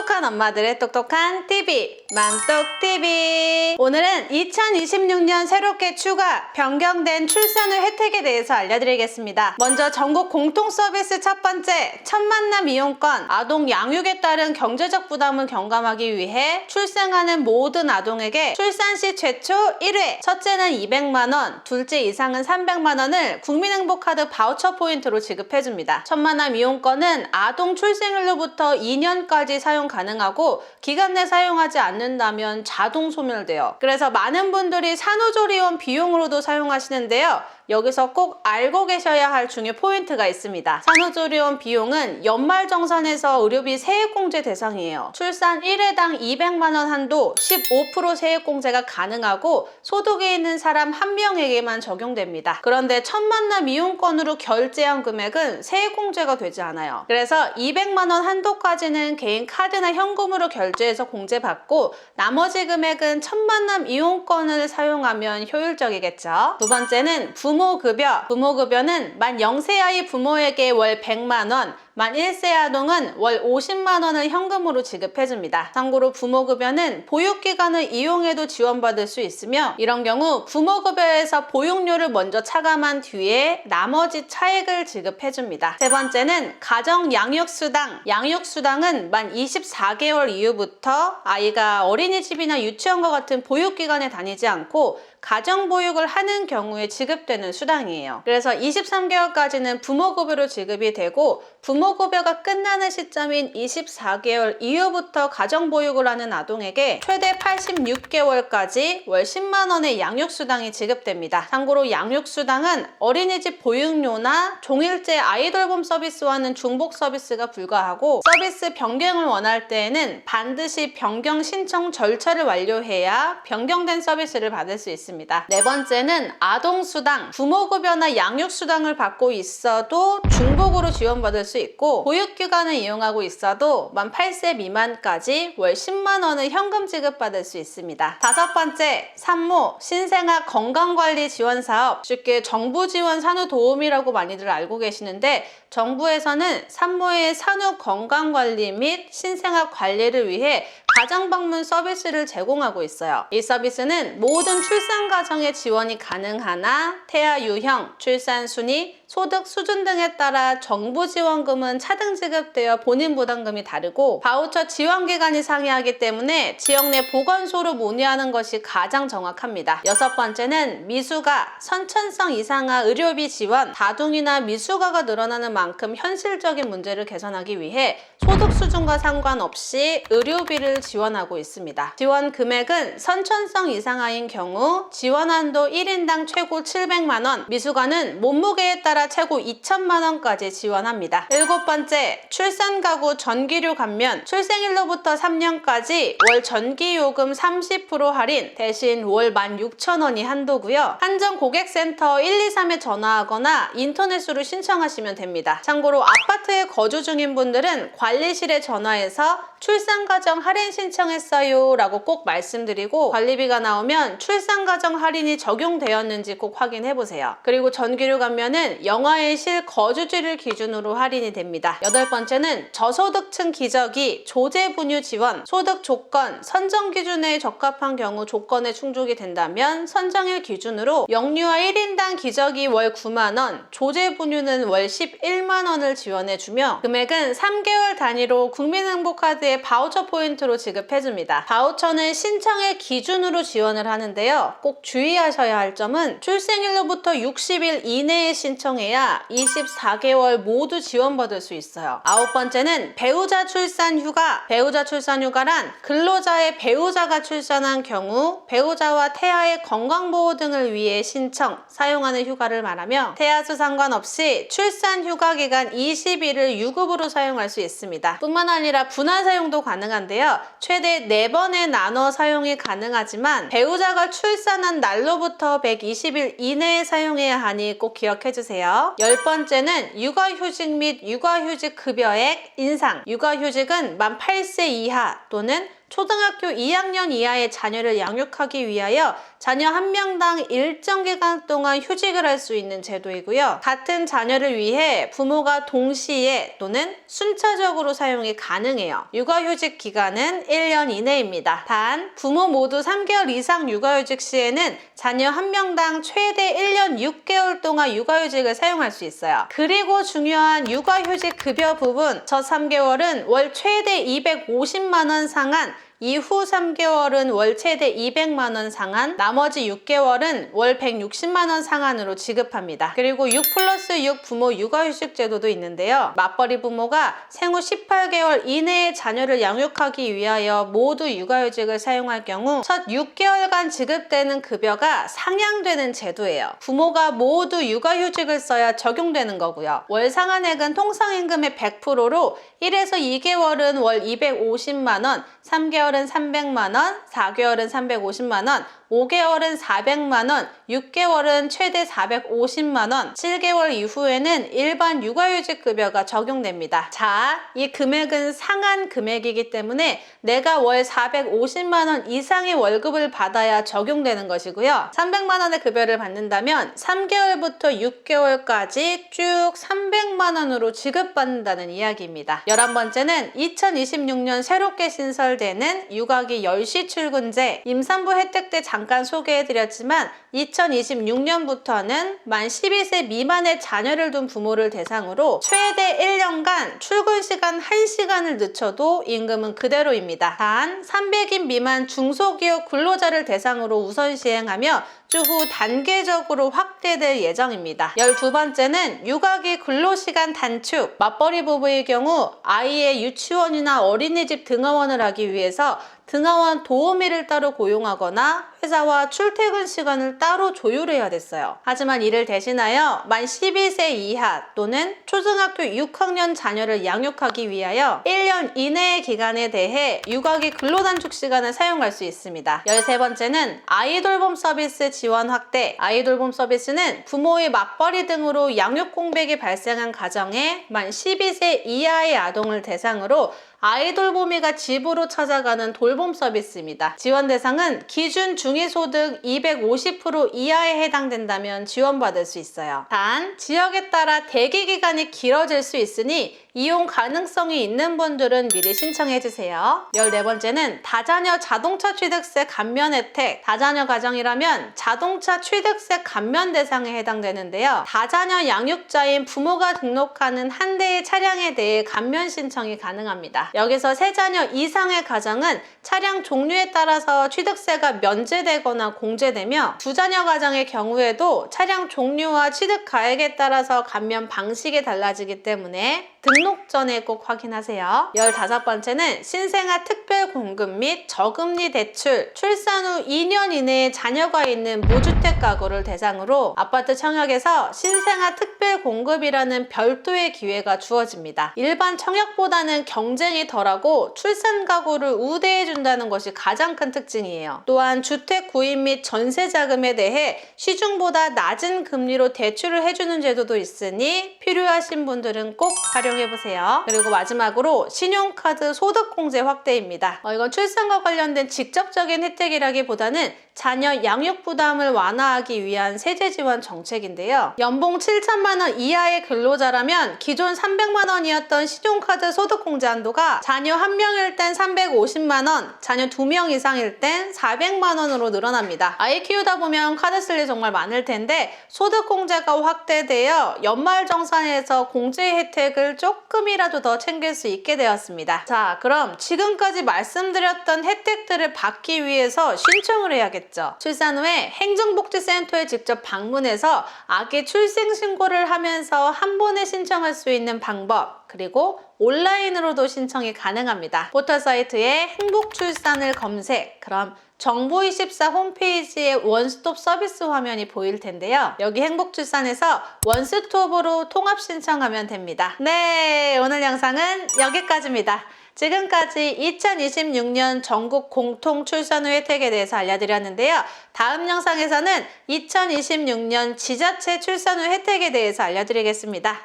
똑똑한 엄마들의 똑똑한 TV 만똑TV. 오늘은 2026년 새롭게 추가 변경된 출산 후 혜택에 대해서 알려드리겠습니다. 먼저 전국 공통 서비스 첫 번째, 첫 만남 이용권. 아동 양육에 따른 경제적 부담을 경감하기 위해 출생하는 모든 아동에게 출산 시 최초 1회, 첫째는 200만원, 둘째 이상은 300만원을 국민행복카드 바우처 포인트로 지급해줍니다. 첫 만남 이용권은 아동 출생일로부터 2년까지 사용 가능하고 기간 내 사용하지 않는다면 자동 소멸돼요. 그래서 많은 분들이 산후조리원 비용으로도 사용하시는데요. 여기서 꼭 알고 계셔야 할 중요 포인트가 있습니다. 산후조리원 비용은 연말정산에서 의료비 세액공제 대상이에요. 출산 1회당 200만원 한도 15% 세액공제가 가능하고 소득이 있는 사람 1명에게만 적용됩니다. 그런데 첫 만남 이용권으로 결제한 금액은 세액공제가 되지 않아요. 그래서 200만원 한도까지는 개인 카드나 현금으로 결제해서 공제받고 나머지 금액은 첫 만남 이용권을 사용하면 효율적이겠죠. 두 번째는 부모급여. 부모급여는 만 0세 아이 부모에게 월 100만원, 만 1세 아동은 월 50만원을 현금으로 지급해줍니다. 참고로 부모급여는 보육기간을 이용해도 지원받을 수 있으며 이런 경우 부모급여에서 보육료를 먼저 차감한 뒤에 나머지 차액을 지급해줍니다. 세 번째는 가정양육수당. 양육수당은 만 24개월 이후부터 아이가 어린이집이나 유치원과 같은 보육기관에 다니지 않고 가정보육을 하는 경우에 지급되는 수당이에요. 그래서 23개월까지는 부모급여로 지급이 되고 부모급여가 끝나는 시점인 24개월 이후부터 가정보육을 하는 아동에게 최대 86개월까지 월 10만원의 양육수당이 지급됩니다. 참고로 양육수당은 어린이집 보육료나 종일제 아이돌봄 서비스와는 중복 서비스가 불가하고 서비스 변경을 원할 때에는 반드시 변경 신청 절차를 완료해야 변경된 서비스를 받을 수 있습니다. 네 번째는 아동수당. 부모급여나 양육수당을 받고 있어도 중복으로 지원받을 수 있고 보육기관을 이용하고 있어도 만 8세 미만까지 월 10만원을 현금 지급받을 수 있습니다. 다섯 번째, 산모 신생아 건강관리 지원사업. 쉽게 정부 지원 산후도우미라고 많이들 알고 계시는데 정부에서는 산모의 산후 건강관리 및 신생아 관리를 위해 가정방문 서비스를 제공하고 있어요. 이 서비스는 모든 출산 과정에 지원이 가능하나 태아 유형, 출산 순위, 소득 수준 등에 따라 정부 지원금은 차등 지급되어 본인 부담금이 다르고 바우처 지원 기간이 상이하기 때문에 지역 내 보건소로 문의하는 것이 가장 정확합니다. 여섯 번째는 미숙아, 선천성 이상아 의료비 지원. 다둥이나 미숙아가 늘어나는 만큼 현실적인 문제를 개선하기 위해 소득 수준과 상관없이 의료비를 지원하고 있습니다. 지원 금액은 선천성 이상아인 경우 지원 한도 1인당 최고 700만원, 미숙아는 몸무게에 따라 최고 2천만원까지 지원합니다. 일곱 번째, 출산가구 전기료 감면. 출생일로부터 3년까지 월 전기요금 30% 할인, 대신 월 16,000원이 한도고요. 한정고객센터 123에 전화하거나 인터넷으로 신청하시면 됩니다. 참고로 아파트에 거주 중인 분들은 관리실에 전화해서 출산가정 할인 신청했어요 라고 꼭 말씀드리고 관리비가 나오면 출산가정 할인이 적용되었는지 꼭 확인해보세요. 그리고 전기료 감면은 영아의 실 거주지를 기준으로 할인이 됩니다. 여덟 번째는 저소득층 기저귀 조제분유 지원. 소득 조건, 선정 기준에 적합한 경우 조건에 충족이 된다면 선정일 기준으로 영유아 1인당 기저귀 월 9만원, 조제분유는 월 11만원을 지원해주며 금액은 3개월 단위로 국민행복카드에 바우처 포인트로 지급해줍니다. 바우처는 신청일 기준으로 지원을 하는데요. 꼭 주의하셔야 할 점은 출생일로부터 60일 이내에 신청해야 24개월 모두 지원받을 수 있어요. 아홉 번째는 배우자 출산 휴가. 배우자 출산 휴가란 근로자의 배우자가 출산한 경우 배우자와 태아의 건강보호 등을 위해 신청, 사용하는 휴가를 말하며 태아 수 상관없이 출산 휴가 기간 20일을 유급으로 사용할 수 있습니다. 뿐만 아니라 분할 사용도 가능한데요. 최대 4번에 나눠 사용이 가능하지만 배우자가 출산한 날로부터 120일 이내에 사용해야 하니 꼭 기억해주세요. 열 번째는 육아휴직 및 육아휴직 급여액 인상. 육아휴직은 만 8세 이하 또는 초등학교 2학년 이하의 자녀를 양육하기 위하여 자녀 한 명당 일정 기간 동안 휴직을 할 수 있는 제도이고요. 같은 자녀를 위해 부모가 동시에 또는 순차적으로 사용이 가능해요. 육아휴직 기간은 1년 이내입니다. 단, 부모 모두 3개월 이상 육아휴직 시에는 자녀 한 명당 최대 1년 6개월 동안 육아휴직을 사용할 수 있어요. 그리고 중요한 육아휴직 급여 부분, 첫 3개월은 월 최대 250만 원 상한, 이후 3개월은 월 최대 200만 원 상한, 나머지 6개월은 월 160만 원 상한으로 지급합니다. 그리고 6+6 부모 육아휴직 제도도 있는데요. 맞벌이 부모가 생후 18개월 이내의 자녀를 양육하기 위하여 모두 육아휴직을 사용할 경우 첫 6개월간 지급되는 급여가 상향되는 제도예요. 부모가 모두 육아휴직을 써야 적용되는 거고요. 월 상한액은 통상임금의 100%로 1에서 2개월은 월 250만 원, 3개월은 300만 원, 4개월은 350만 원, 5개월은 400만 원, 6개월은 최대 450만 원, 7개월 이후에는 일반 육아휴직 급여가 적용됩니다. 자, 이 금액은 상한 금액이기 때문에 내가 월 450만 원 이상의 월급을 받아야 적용되는 것이고요. 300만 원의 급여를 받는다면 3개월부터 6개월까지 쭉 300만 원으로 지급받는다는 이야기입니다. 11번째는 2026년 새롭게 신설되는 육아기 10시 출근제, 임산부 혜택 때 잠깐 소개해드렸지만 2026년부터는 만 12세 미만의 자녀를 둔 부모를 대상으로 최대 1년간 출근 시간 1시간을 늦춰도 임금은 그대로입니다. 단 300인 미만 중소기업 근로자를 대상으로 우선 시행하며 추후 단계적으로 확대될 예정입니다. 12번째는 육아기 근로시간 단축, 맞벌이 부부의 경우 아이의 유치원이나 어린이집 등하원을 하기 위해서 등하원 도우미를 따로 고용하거나 회사와 출퇴근 시간을 따로 조율해야 됐어요. 하지만 이를 대신하여 만 12세 이하 또는 초등학교 6학년 자녀를 양육하기 위하여 1년 이내의 기간에 대해 육아기 근로단축 시간을 사용할 수 있습니다. 13번째는 아이돌봄 서비스 지원 확대. 아이돌봄 서비스는 부모의 맞벌이 등으로 양육 공백이 발생한 가정에 만 12세 이하의 아동을 대상으로 아이돌보미가 집으로 찾아가는 돌봄 서비스입니다. 지원 대상은 기준 중위소득 250% 이하에 해당된다면 지원받을 수 있어요. 단, 지역에 따라 대기 기간이 길어질 수 있으니 이용 가능성이 있는 분들은 미리 신청해주세요. 14번째는 다자녀 자동차 취득세 감면 혜택. 다자녀 가정이라면 자동차 취득세 감면 대상에 해당되는데요. 다자녀 양육자인 부모가 등록하는 한 대의 차량에 대해 감면 신청이 가능합니다. 여기서 3자녀 이상의 가정은 차량 종류에 따라서 취득세가 면제되거나 공제되며 2자녀 가정의 경우에도 차량 종류와 취득 가액에 따라서 감면 방식이 달라지기 때문에 등록 전에 꼭 확인하세요. 15번째는 신생아 특별 공급 및 저금리 대출, 출산 후 2년 이내에 자녀가 있는 무주택 가구를 대상으로 아파트 청약에서 신생아 특별 공급이라는 별도의 기회가 주어집니다. 일반 청약보다는 경쟁이 덜하고 출산 가구를 우대해준다는 것이 가장 큰 특징이에요. 또한 주택 구입 및 전세 자금에 대해 시중보다 낮은 금리로 대출을 해주는 제도도 있으니 필요하신 분들은 꼭 활용해보세요. 그리고 마지막으로 신용카드 소득공제 확대입니다. 이건 출산과 관련된 직접적인 혜택이라기보다는 자녀 양육 부담을 완화하기 위한 세제 지원 정책인데요. 연봉 7천만 원 이하의 근로자라면 기존 300만 원이었던 신용카드 소득공제 한도가 자녀 1명일 땐 350만 원, 자녀 2명 이상일 땐 400만 원으로 늘어납니다. 아이 키우다 보면 카드 쓸 일 정말 많을 텐데 소득공제가 확대되어 연말정산에서 공제 혜택을 조금이라도 더 챙길 수 있게 되었습니다. 자, 그럼 지금까지 말씀드렸던 혜택들을 받기 위해서 신청을 해야겠죠. 출산 후에 행정복지센터에 직접 방문해서 아기 출생신고를 하면서 한 번에 신청할 수 있는 방법, 그리고 온라인으로도 신청이 가능합니다. 포털사이트에 행복출산을 검색, 그럼 정부24 홈페이지에 원스톱 서비스 화면이 보일 텐데요. 여기 행복출산에서 원스톱으로 통합 신청하면 됩니다. 네, 오늘 영상은 여기까지입니다. 지금까지 2026년 전국 공통 출산 후 혜택에 대해서 알려드렸는데요. 다음 영상에서는 2026년 지자체 출산 후 혜택에 대해서 알려드리겠습니다.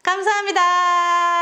감사합니다.